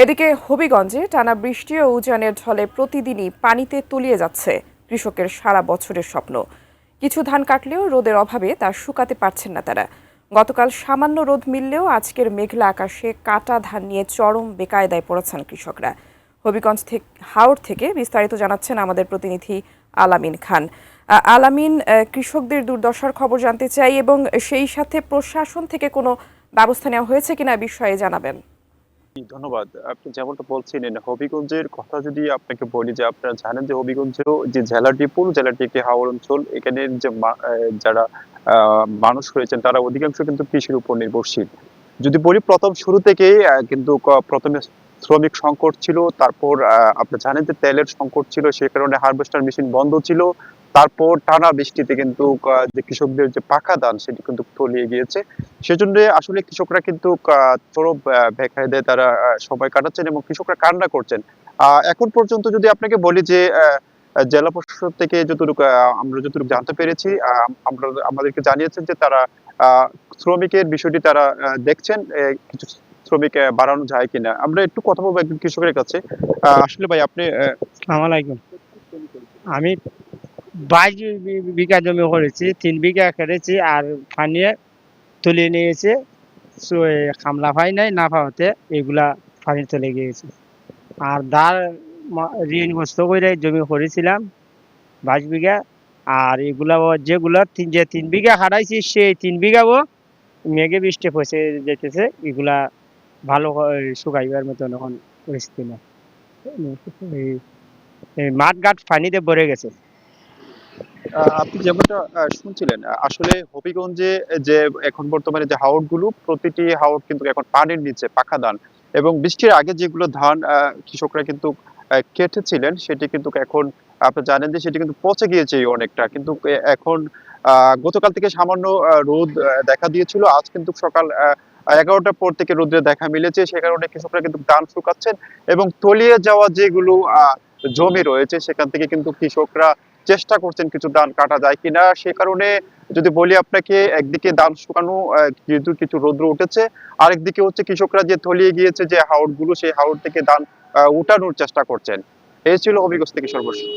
এদিকে হবিগঞ্জে টানা বৃষ্টি ও উজানের ঢলে প্রতিদিনই পানিতে তলিয়ে যাচ্ছে কৃষকের সারা বছরের স্বপ্ন। কিছু ধান কাটলেও রোদের অভাবে তা শুকাতে পারছেন না তারা। গতকাল সামান্য রোদ মিললেও আজকের মেঘলা আকাশে কাটা ধান নিয়ে চরম বেকায়দায় পড়েছেন কৃষকরা। হবিগঞ্জ থেকে হাওড় থেকে বিস্তারিত জানাচ্ছেন আমাদের প্রতিনিধি আলামিন খান। আলামিন, কৃষকদের দুর্দশার খবর জানতে চাই এবং সেই সাথে প্রশাসন থেকে কোনো ব্যবস্থা নেওয়া হয়েছে কিনা বিষয়ে জানাবেন। ধন্যবাদ। আপনি যেমনটা বলছিলেন হবিগঞ্জের কথা যদি আপনাকে বলি যে আপনারা জানেন যে হবিগঞ্জেও যে জেলাটি পুরো জেলাটি একটি হাওর অঞ্চল। এখানের যে যারা মানুষ রয়েছেন তারা অধিকাংশ কিন্তু কৃষির উপর নির্ভরশীল। যদি বলি প্রথম শুরু থেকেই কিন্তু প্রথমে শ্রমিক সংকট ছিল। তারপর আপনি জানেন যে তেলের সংকট ছিল, সে কারণে হারভেস্টার মেশিন বন্ধ ছিল। তারপর টানা বৃষ্টিতে কিন্তু যে কৃষকদের যে পাকা ধান সেটি কিন্তু তলিয়ে গিয়েছে। সেজন্য আসলে কৃষকরা কিন্তু চরম বেকায়দায় তারা সময় কাটাচ্ছেন এবং কৃষকরা কান্না করছেন। এখন পর্যন্ত যদি আপনাকে বলি যে জেলা প্রশাসন থেকে আমরা যতটুকু জানতে পেরেছি, আমাদেরকে জানিয়েছেন যে তারা শ্রমিকের বিষয়টি তারা দেখছেন, কিছু শ্রমিক বাড়ানো যায় কিনা। আমরা একটু কথা বলবো একজন কৃষকের কাছে। আসলে ভাই আপনি আসসালামু আলাইকুম। আমি 22 বিঘা জমি করেছি, 3 বিঘা কেটেছি আর পানিয়ে তুলে নিয়েছে। খামলা পাই নাই, না পাওয়াতে এগুলা পানি চলে গিয়েছে। আর ঋণগ্রস্ত করে জমি করেছিলাম 22 বিঘা। আর এগুলা যেগুলা যে 3 বিঘা হারাইছি সেই 3 বিঘাও মেঘে বৃষ্টি পচে যেতেছে। এগুলা ভালো শুকাইবার মতন এখন পরিস্থিতি না। এই মাঠ ঘাট পানিতে ভরে গেছে। আপনি যেমনটা শুনছিলেন, আসলে হবিগঞ্জে যে এখন বর্তমানে যে হাওর গুলো, প্রতিটি হাওর কিন্তু এখন পানির নিচে পাকা ধান। এবং বৃষ্টির আগে যেগুলো ধান কৃষকরা কিন্তু কেটেছিলেন সেটি কিন্তু এখন আপনি জানেন যে সেটি কিন্তু পচে গিয়েছে অনেকটা। কিন্তু এখন গতকাল থেকে সামান্য রোদ দেখা দিয়েছিল। আজ কিন্তু সকাল 11টার পর থেকে রোদের দেখা মিলেছে। সে কারণে কৃষকরা কিন্তু ধান শুকাচ্ছেন এবং তলিয়ে যাওয়া যেগুলো জমি রয়েছে সেখান থেকে কিন্তু কৃষকরা চেষ্টা করছেন কিছু ধান কাটা যায় কিনা। সে কারণে যদি বলি আপনাকে, একদিকে ধান শুকানো যেহেতু কিছু রৌদ্র উঠেছে, আরেকদিকে হচ্ছে কৃষকরা যে তলিয়ে গিয়েছে যে হাওর গুলো, সেই হাওর থেকে ধান উঠানোর চেষ্টা করছেন। এই ছিল হবিগঞ্জ থেকে সর্বশেষ।